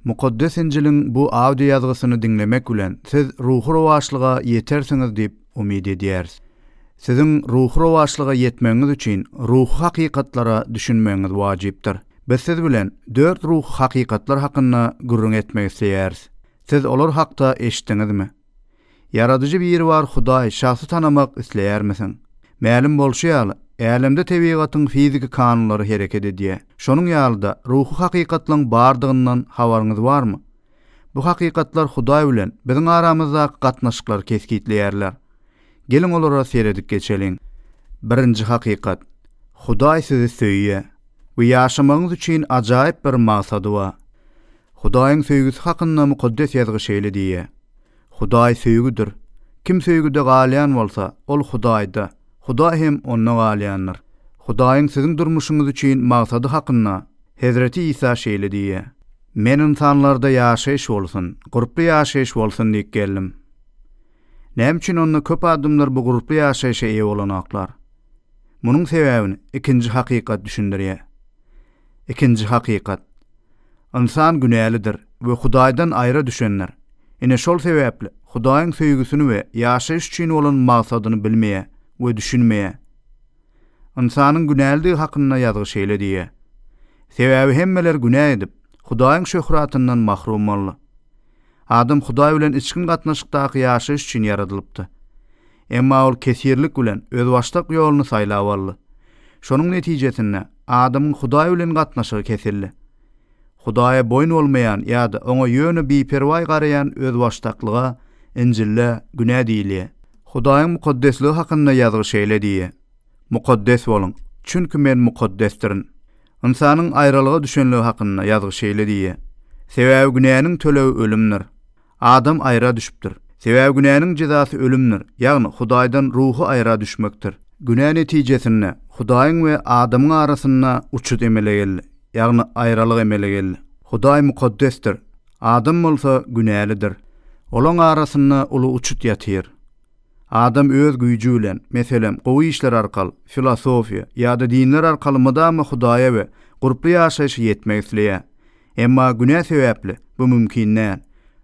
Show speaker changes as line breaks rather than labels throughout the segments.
Mukaddes İncil'in bu audio yazgısını dinlemek bilen siz ruhu rowaşlyga yetersiniz diýip umid edýäris. Sizin ruhu rowaşlyga yetmeňiz üçin ruh hakykatlara düşünmeňiz wajypdyr. Biz siz bilen 4 ruh hakykatlar hakynda gurrun etmek isleýäris. Siz olar hakda eşitdiňizmi? Yaradyjy bir bar Hudaý şahsy tanamak isleýärmisin? Mälim bolşýaly, älemde tebigatyň fiziki kanunlary hereket edýär. Şonuň ýalda ruhu hakykatlaryň bardygyndan habaryňyz barmy? Bu hakykatlar Hudaý bilen biziň aramyzdaky gatnaşyklar kesgitleýärler. Gelin olara seredip geçeliň. Birinji hakykat. Hudaý sizi söýýär. Bu ýaşamagyňyz üçin ajaýyp bir maksady bar. Hudaýyň söýgüsi hakynda mukaddes ýazgy şeýle diýär. Hudaý söýgüdir. Kim söýgüde galyan bolsa, ol Hudaýda. Hudaý hem onna galyandyr. Hudaýyň siziň durmuşyňyz üçin maksady hakynda Hazreti İsa şeýle diýär. Men insanlarda ýaşaýyş bolsun, guruply ýaşaýyş bolsun diýip geldim. Näme üçin onda köp adamlar bu guruply ýaşaýyşa eýe bolanaklar? Munyň sebäbini ikinji hakykat düşündirýär. İkinji hakykat. İnsan günälidir we Hudaýdan aýra düşenler. Ine şol sebäpli Hudaýyň söýgüsini we ýaşaýyş üçin bolan maksadyny bilmeýär we düşünmeýär. İnsanyň günäligi hakynda ýazgy şeýle diýär. Sebäbi hemmeler günä edip Hudaýyň şöhratyndan mahrum boldy. Adam Hudaý bilen içkin gatnaşykdaky ýaşaýyş üçin yaradylypdy. Emma ol kesirlik bilen öz başlyk ýoluny saýlap aldy. Şonuň netijesinde adamyň Hudaý bilen gatnaşygy kesildi. Hudaýa boyun bolmayan ýa-da oňa ýöne biperway garayan öz başlyklyga İncilde günä diýilýär. Hudaýyň mukaddesliği hakynda ýazgy şeýle diýär. Mukaddes bolun, çünki men mukaddesdirin. İnsanyň aýralyga düşenligi hakynda ýazgy şeýle diýär. Sebäbi günäniň tölebi ölümdir. Adam aýra düşüpdir. Sebäbi günäniň jezasy ölümdir. Ýagny Hudaýdan ruhu aýra düşmekdir. Günä netijesinde Hudaýyň we adamyň arasynda uçut emele geldi. Ýagny aýralyk emele geldi. Hudaý mukaddesdir. Adam bolsa günälidir. Olaň arasynda uly uçut ýatyr. Adam öz güýjü bilen, meselem, gowy işler arkaly, filosofiýa ýa-da dinler arkaly mydama Hudaýa we guruply ýaşaýyşy yetmek isleýär. Emma günä sebäpli bu mümkin näl.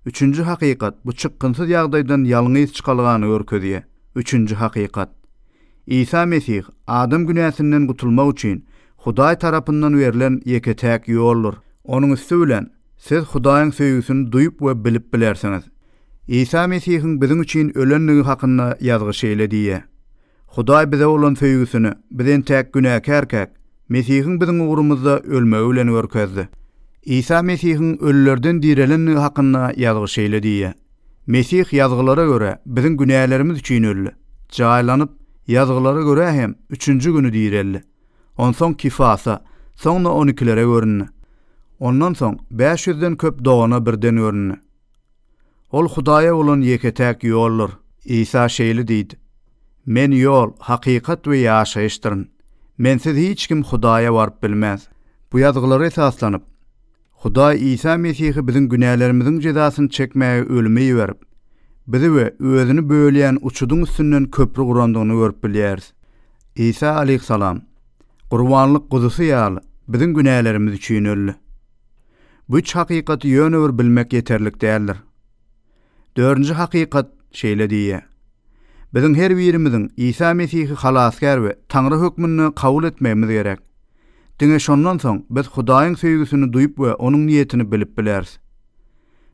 Üçüncü hakykat bu çykgynsyz ýagdaýdan ýalňyz çykalgany görkezýär. Üçüncü hakykat. İsa Mesih adam günäsinden gutulmak üçin Hudaý tarapyndan berilen ýeketäk ýoldur. Onuň üstü bilen siz Hudaýyň söýgüsini duýup we bilip bilersiňiz. İsa Mesihiň biziň üçin ölenligi hakynda ýazgy şeýle diýär. Hudaý bize bolan söýgüsini bizen täk günäkärkäk Mesihiň biziň ugurumyzda ölmegi bilen görkezdi. İsa Mesihiň ölülerden direlenligi hakynda ýazgy şeýle diýär. Mesih ýazgylara görä biziň günälerimiz üçin öldü. Jaýlanyp ýazgylara görä hem 3-nji güni direldi. Onsoň kifasa, soňra 12-lere görünni. Ondan soň 500-den köp dogana birden görünni. Ol Hudaýa bolan ýeketäk ýoldur. İsa şeýle diýdi. Men ýol, hakykat we ýaşaýyşdyryn. Mensiz hiç kim Hudaýa baryp bilmez. Bu ýazgylara esaslanyp Hudaý İsa Mesihi biziň günälerimiziň jezasyny çekmäge ölüme ýiberip, bizi we özüni böleýän uçudyň üstünden köprü gurandygyny görüp bilýäris. İsa aleyhissalam gurbanlyk gudusy ýaly biziň günälerimiz üçin öldü. Bu üç hakykaty ýöne bir bilmek ýeterlik däldir. Dördüncü hakykat şeýle diýär. Biziň her birimiziň İsa Mesihi halaskar we Taňry hökmüni kabul etmemiz gerek. Diňe şondan soň biz Hudaýyň söýgüsini duýup we onuň niýetini bilip bileris.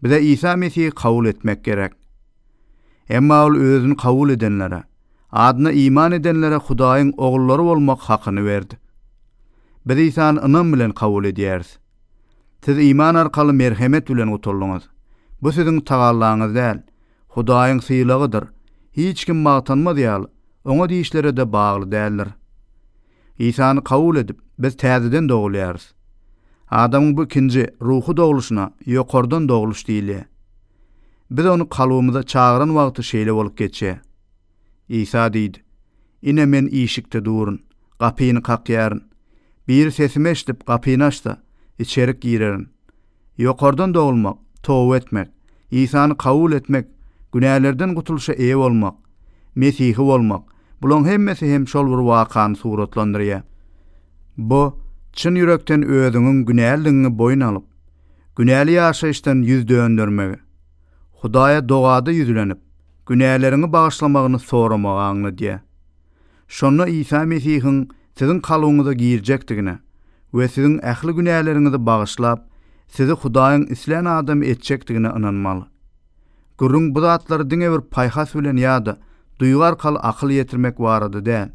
Bize İsa Mesihi kabul etmek gerek. Emma ol özüni kabul edenlere, adyna iman edenlere Hudaýyň ogullary bolmak hakyny berdi. Biz İsa'ny ynam bilen kabul edýäris. Siz iman arkaly merhemet bilen utuldunuz. Bu siziň tagallaňyz däl, Hudaýyň syýlagydyr. Hiç kim magtanmaz ýaly, oňa diýişlere de bagly däldir. İsa'ny kabul edip biz täzeden dogulýarys. Adamyň bu ikinji ruhu doguluşuna ýokardan doguluş diýilýär. Biz onu kalbymyza çağıran wagty şeýle bolup geçýär. İsa diýdi: "Ine men işikde durun, gapyny kakýaryn. Bir sesimi eşitip gapyny açsa, içerik girerin." Ýokardan dogulmak, towba etmek, İsa'ny kabul etmek, günälerden gutuluşa eýe bolmak, Mesihi bolmak, bulan hemmesi hem şol bir wakany suratlandyrýar. Bu çyn yürekden özüňiň günälligini boyun alyp, Günäli ýaşaýyşdan ýüz döndürmegi, Hudaýa dogada ýüzlenip, günälerini bagyşlamagyny soramagy aňly diýe. Şonda İsa Mesihiň siziň kalygyňyza girjekdigine we siziň ähli günälerinizi bagyşlap, sizi Hudaýyň isleýän adam etjekdigine inanmaly. Gürrüň bu zatlary diňe bir paýhas bilen ýa-da duýgu arkaly akyl ýetirmek barady däl.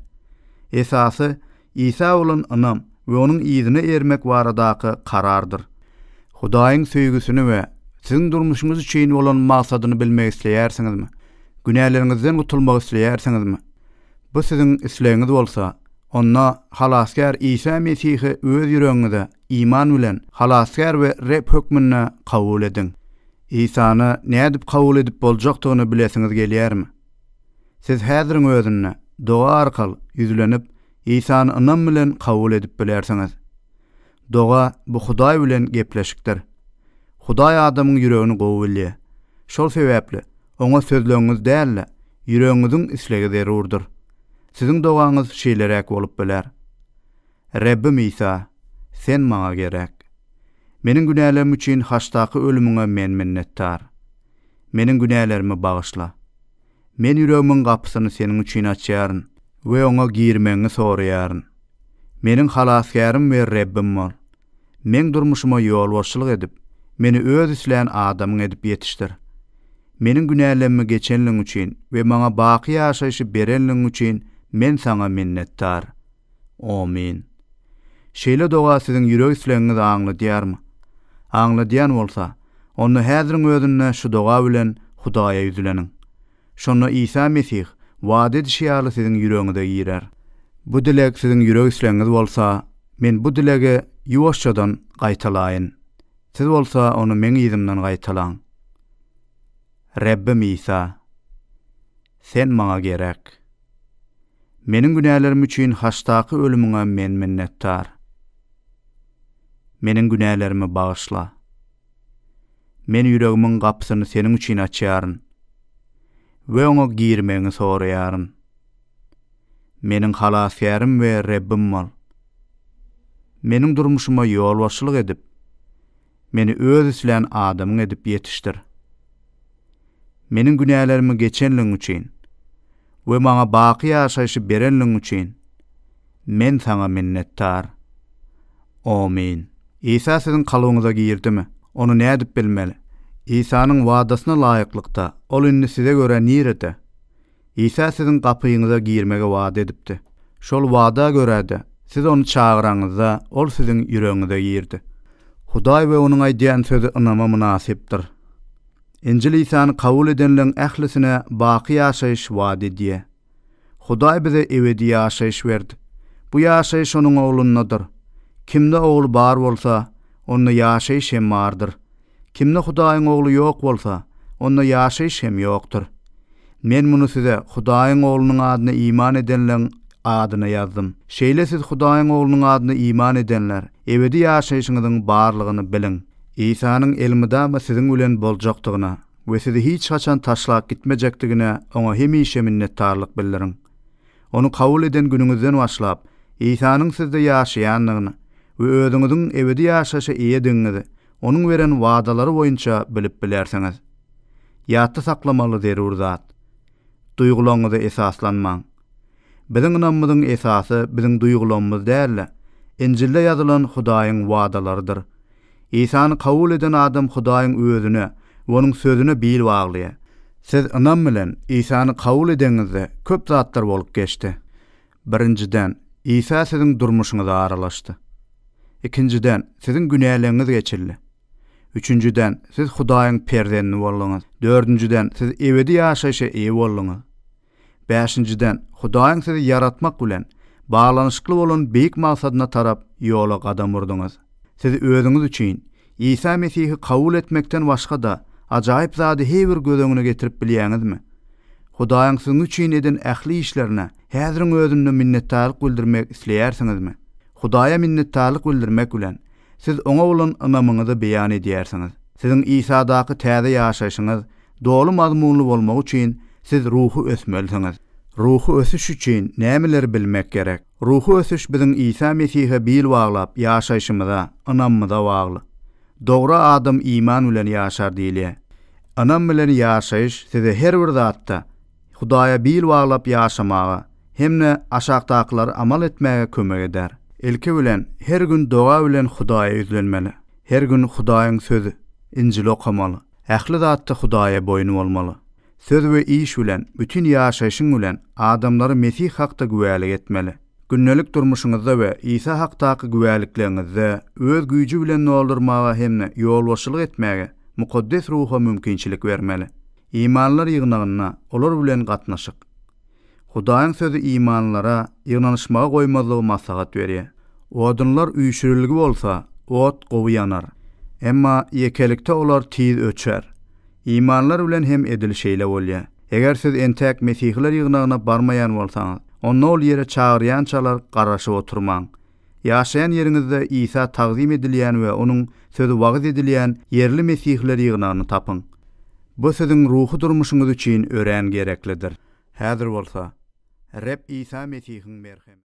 Esasy İsa bolan anam we onuň ýyzyna ermek baradaky karardyr. Hudaýyň söýgüsini we siziň durmuşyňyz üçin bolan maksadyny bilmek isleýärsiňizmi? Günäleriňizden gutulmak isleýärsiňizmi? Bu siziň isleýäňiz bolsa, onda halaskar İsa Mesihi öz ýüregiňizde iman bilen halaskar we Reb hökmüne kabul edin. İsany nädip kabul edip boljakdygyny bilesiňiz gelýärmi? Siz häziriň özüne doga arkaly ýüzlenip İsany anam bilen kabul edip bilersiňiz. Doga bu Hudaý bilen gepleşikdir. Hudaý adamyň ýüregini gowy bilýär. Şol sebäpli oňa sözleriňiz däl, ýüregiňiziň islegi zerurdur. Siziň dogaňyz şeýlerek bolup biler. Rebbim İsa, sen maňa gerek. Meniň günälerim üçin haçdaky ölümüňe men minnettar. Meniň günälerimi bagyşla. Men ýüregimiň gapysyny seniň üçin açýaryn we oňa girmeňi soraýaryn. Meniň halaskarym we Rebbim bol. Men durmuşyma ýol boşçylyk edip, meni öz isleýän adamyň edip ýetişdir. Meniň günälerimi geçenliň üçin we maňa baky ýaşaýyşy berenliň üçin men sana minnettar. Amin. Şeýle doga siziň ýüreg isleýäňiz aňladyarmy? Aňladýan bolsa, onu häziriň özüne şu doga bilen Hudaýa ýüzleniň. Şonu İsa Mesih wada edýär siziň ýüregiňizde girer. Bu dilek siziň ýüreg isleýäňiz bolsa, men bu dilege ýuwaşçadan gaýtalayyn. Siz bolsa onu meň ýüzümden gaýtalaň. Rebbim İsa, sen maňa gerek. Meniň günälerim üçin haçdaky ölümüňe men minnettar. Meniň günälerimi bagyşla. Men ýüregimiň gapysyny seniň üçin açýaryn we oňa girmeňi soraýaryn. Meniň halaskarym we Rebbim bol. Meniň durmuşyma ýol boşçylyk edip, meni öz isleýän adamyň edip ýetişdir. Meniň günälerimi geçenliň üçin we maňa baky ýaşaýyşy berenliň üçin men sana minnettar. Amin. İsa siziň kalygyňyza girdimi? Onu nädip bilmeli? İsa'nın wadasyna laýyklykda ol indi size göre nirede? İsa siziň gapyňyza girmege wada edipdi. Şol wada görede siz onu çağıraňyzda ol siziň ýüregiňize girdi. Hudaý we onuň aýdýan sözü ynama münasipdir. İncil İsa'ny kabul edenlerin ählisine baky ýaşaýyş wada edýär. Hudaý bize ebedi ýaşaýyş berdi. Bu ýaşaýyş onuň oglunadyr. Kimde oglu bar bolsa, onda ýaşaýyş hem bardyr. Kimde Hudaýyň oglu ýok bolsa, onda ýaşaýyş hem ýokdur. Men muny size Hudaýyň oglunyň adyna iman edenlerin adyna ýazdym. Şeýle siz Hudaýyň oglunyň adyna iman edenler, ebedi ýaşaýyşyňyzyň barlygyny biliň. İsa'nın elmida siziň bilen boljakdygyna we sizi hiç haçan taşlap gitmejekdigine oňa hemişe minnettarlyk bildiriň. Onu kabul eden günüňizden başlap, İsa'nın sizde ýaşaýanlygyny we özüňiziň ebedi ýaşaşa eýediňizi onuň beren wadalary boýunça bilip bilersiňiz. Ýatda saklamaly zerur zat. Duýgularyňyza esaslanmaň. Biziň inanmyzyň esasy biziň duýgularymyz däl, İncilde ýazylan Hudaýyň wadalarydyr. İsa'ny kabul eden adam Hudaýyň özüne we onuň sözüne bil baglaýar. Siz inam bilen İsa'ny kabul edeňizde köp zatlar bolup geçdi. Birinciden, İsa siziň durmuşyňyza aralaşdy. İkinciden, siziň günäleriniz geçildi. Üçüncüden, siz Hudaýyň perzenini boldyňyz. Dördüncüden, siz ebedi ýaşaýyşa eýe boldyňyz. Beşinciden, Hudaýyň sizi yaratmak bilen bağlanışykly bolan beýik maksadyna tarap ýola gadam urdyňyz. Siz özüňiz üçin İsa Mesihi kabul etmekden başga da ajaýyp zady heýbir gözeňine getirip bilýäňizmi? Hudaýyň siziň üçin eden ähli işlerine häziriň özünde minnetdarlyk bildirmek isleýärsiňizmi? Hudaýa minnetdarlyk bildirmek bilen siz oňa bolan ynamyňyzy beýan edýärsiňiz. Siziň İsa'daky täze ýaşaýyşyňyz dolu mazmunly bolmak üçin siz ruhu ösmelisiňiz. Ruhu ösüş üçin nämeleri bilmek gerek? Ruhu ösüş biziň İsa Mesihe bil baglap ýaşaýyşymyza, ynamymyza bagly. Dogry adam iman bilen ýaşar diýilýär. Anam bilen ýaşaýyş size her bir zatda Hudaýa bil baglap ýaşamaga hemne aşagdakylar amal etmäge kömek eder. Elke bilen her gün doga bilen Hudaýa ýüzlenmeli. Her gün Hudaýyň sözü, Injil okamaly. Ähli zatda Hudaýa boyun bolmaly. Söz we iş bilen, bütün ýaşaýyşyň bilen adamlary Mesih hakda güwälik etmeli. Günnelik durmuşyňyzda we İsa hakdaky güwälikleриňizde öz güýji bilen doldurmaga hemne ýolbaşçylyk etmäge mukaddes ruha mümkinçilik bermeli. İmanlar ýygnagyna olar bilen gatnaşyk. Hudaýyň sözü imanlara ýygnanyşmaga goýmazlygy maslahat berýär. Odunlar üýşüriligi bolsa, ot gowy yanar. Emma yekelikde olar tiz öçer. İmanlar bilen hem edilşeýle bolýar. Eger siz entäk Mesihler ýygnagyna barmaýan bolsaňyz, onda ol ýere çagyrýançalar garaşyp oturmaň. Ýaşaýan ýeriňizde İsa tagzim edilýän we onuň sözü wagt edilýän yerli Mesihler ýygnagyny tapyň. Bu siziň ruhy durmuşyňyz üçin ören gereklidir. Häzir bolsa, Reb İsa Mesihiň merhem